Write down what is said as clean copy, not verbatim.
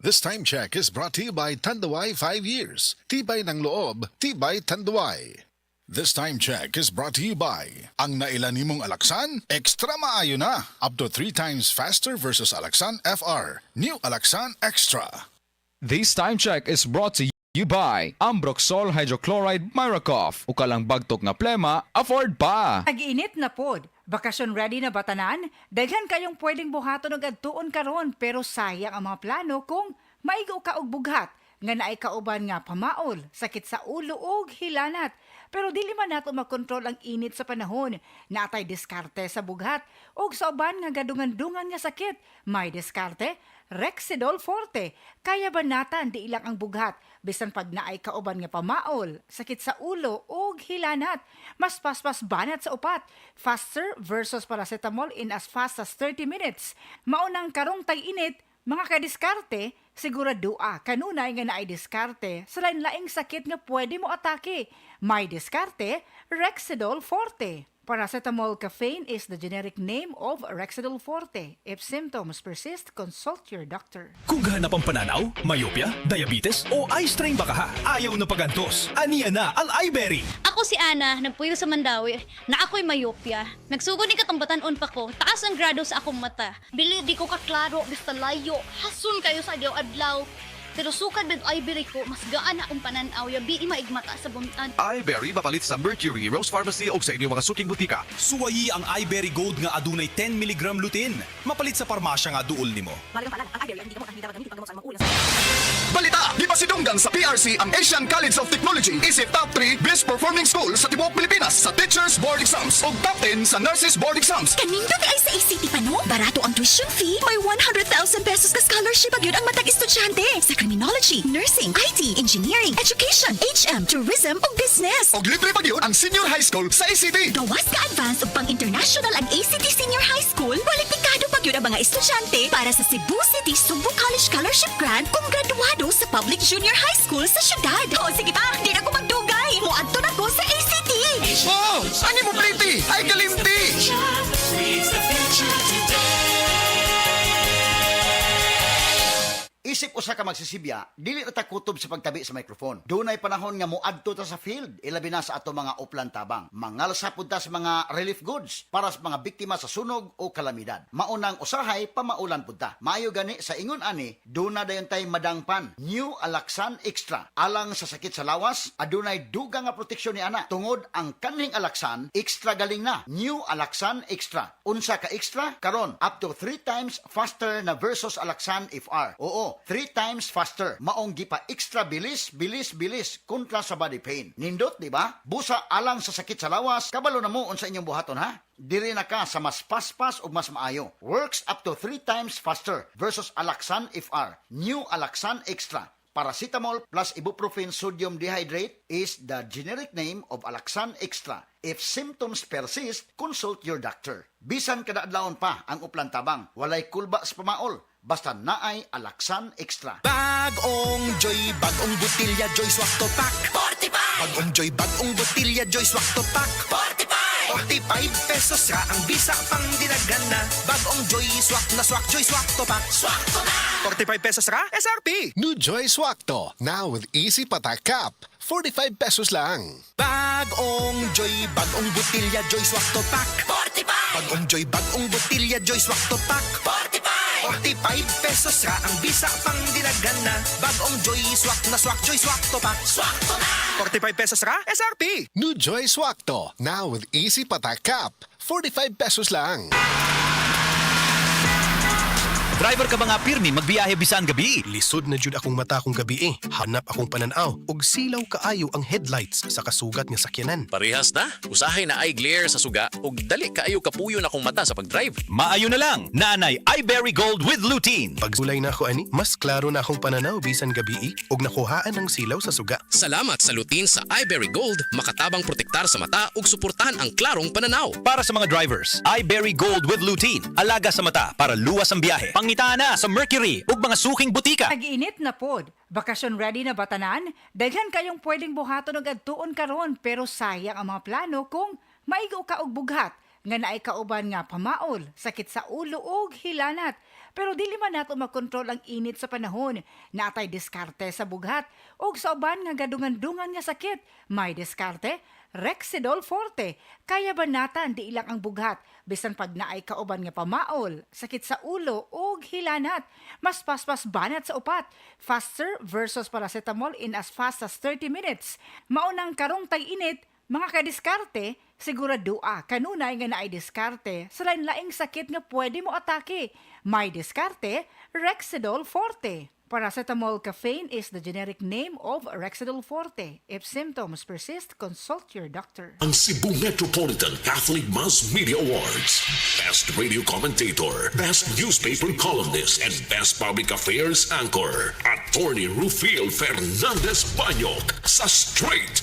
This time check is brought to you by Tanduay 5 years. Tibay ng loob, tibay Tanduay. This time check is brought to you by ang nailan nimong Alaksan, extra maayo na. Up to 3 times faster versus Alaksan FR. New Alaksan Extra. This time check is brought to you by Ambroxol Hydrochloride Miracoff. Ukalang bagtok nga plema, afford pa. Tag-init na pod. Bakasyon ready na batanan? Daghan kayong pwedeng buhaton og adtuon karon pero sayang ang mga plano kung maigo ka og bughat nga naay kauban nga pamaol, sakit sa ulo ug hilanat. Pero dili man nato makontrol ang init sa panahon. Natay diskarte sa bughat ug sa uban nga gadungan-dungan nga sakit. May diskarte, Rexidol Forte. Kaya banatan di ilang ang bughat bisan pag naay kauban nga pamaol, sakit sa ulo ug hilanat. Mas paspas banat sa upat. Faster versus paracetamol in as fast as 30 minutes. Maunang karong tag-init, mga kadiskarte, siguradua kanunay nga naay diskarte sa lain-laing sakit nga pwede mo atake. May diskarte, Rexidol Forte. Paracetamol caffeine is the generic name of Rexidol Forte. If symptoms persist, consult your doctor. Kung gahanap ang pananaw, myopia, diabetes o eye strain baka ha, ayaw na pagantos. Aniya na ang iBerry. Ako si Ana, nagpuyo sa Mandawi, na ako'y myopia. Nagsugod ni katambatan-on pa ko, taas ang grado sa akong mata. Bili di ko kaklaro, basta layo, hasun kayo sa adlaw-adlaw. Pero sukad med iBerry ko, mas gaan akong pananaw, yabi maigmata sa buntan. iBerry mapalit sa Mercury, Rose Pharmacy o sa inyong mga suking butika. Suwayi ang iBerry Gold nga adunay 10 mg lutein. Mapalit sa parmasya nga duol nimo. Balita! Di pa sidunggan sa PRC ang Asian College of Technology. Isip top 3 best performing school sa tibuok Pilipinas sa Teachers Board Exams o top 10 sa Nurses Board Exams. Kanindot ay sa ACT pa no? Barato ang tuition fee. May 100,000 pesos ka scholarship agad ang matag estudyante sa criminology, nursing, IT, engineering, education, HM, tourism o business. O libre pa yun ang senior high school sa ACT. Gawas ka advance o pang-international ang ACT Senior High School. Kwalipikado pa yun ang mga estudyante para sa Cebu City Sumbu College Scholarship Grant kung graduado sa Public Junior High School sa syudad. O sige pa, di na ko magdugay. Muadto na ko sa ACT. Oh! Ani mo pretty? Ay kalimti! Isip usa ka magsisibya, dili ta kutob sa pagtabi sa microphone. Dunay panahon nga moadto ta sa field, ilabi na sa ato mga uplan tabang. Mangalsa pud ta sa mga relief goods para sa mga biktima sa sunog o kalamidad. Maunang usahay pamaulan pud ta. Maayo gani sa ingon ani, duna dayon tay madangpan. New Alaksan Extra. Alang sa sakit sa lawas, adunay dugang nga proteksyon ni ana. Tungod ang kanhing Alaksan, extra galing na. New Alaksan Extra. Unsa ka extra? Karon up to 3 times faster na versus Alaksan FR. Oo, 3 times faster. Maong gipa extra bilis kontra sa body pain. Nindot, di ba? Busa alang sa sakit sa lawas, kabalo na mo unsa inyong buhaton ha? Diri na ka sa mas paspas o mas maayo. Works up to 3 times faster versus Alaksan FR. New Alaksan Extra. Paracetamol plus ibuprofen sodium dehydrate is the generic name of Alaksan Extra. If symptoms persist, consult your doctor. Bisan kada adlawon pa ang uplan tabang, walay kulba sa pamaol. Basta naay Alaksan Extra. Bagong Joy, bagong butilya, Joy Swak to Pack. 45! Bagong Joy, bagong butilya, Joy Swak to Pack. 45! 45 pesos ra ang bisa pang dinagana. Bagong Joy Swak na Swak, Joy Swak to Pack. Swak to na! 45 pesos ra, SRP. New Joy Swakto, now with easy patak cap. 45 pesos lang. Bagong Joy, bagong butilya, Joy Swak to Pack. 45! Bagong Joy, bagong butilya, Joy Swak to Pack. 45! 45 pesos ra ang bisa pang dinagana. Bagong Joy Swak na Swak, Joy Swak to Pack. Swak to na! 45 pesos ra, SRP. New Joy Swakto, now with easy patak cap. 45 pesos lang. Driver ka ba nga pirmi magbiyahe bisan gabi? Lisod na jud akong mata kung gabi eh. Hanap akong pananaw og silaw kaayo ang headlights sa kasugat nga sakyanan. Parehas na. Usahay na eye glare sa suga ug dali kaayo kapuyo na akong mata sa pagdrive. Maayo na lang. Naanay iBerry Gold with lutein. Pagsulay na ako ani, mas klaro na akong pananaw bisan gabi og nakuhaan ang silaw sa suga. Salamat sa lutein sa iBerry Gold, makatabang protektar sa mata ug suportahan ang klarong pananaw. Para sa mga drivers, iBerry Gold with lutein. Alaga sa mata para luwas ang biyahe. Pangitaan na sa Mercury ug mga suking butika. Tag-init na pod. Bakasyon ready na batanan? Daghan kayong pwedeng buhaton og adtuon karon pero sayang ang mga plano kung maigo ka og bughat nga naay kauban nga pamaol, sakit sa ulo ug hilanat. Pero dili man nato makontrol ang init sa panahon. Natay diskarte sa bughat ug sa uban nga gadungan-dungan nga sakit. May diskarte, Rexidol Forte. Kaya banatan di ilang ang bughat bisan pag naay kauban nga pamaol, sakit sa ulo ug hilanat. Mas paspas banat sa upat. Faster versus paracetamol in as fast as 30 minutes. Maunang karong tag-init, mga kadiskarte, siguradua kanunay nga naay diskarte sa lain-laing sakit nga pwede mo atake. May diskarte, Rexidol Forte. Paracetamol caffeine is the generic name of Rexidol Forte. If symptoms persist, consult your doctor. Ang Cebu Metropolitan Catholic Mass Media Awards. Best Radio Commentator, Best Newspaper Columnist, and Best Public Affairs Anchor. Attorney Rufil Fernandez Banyok sa Straight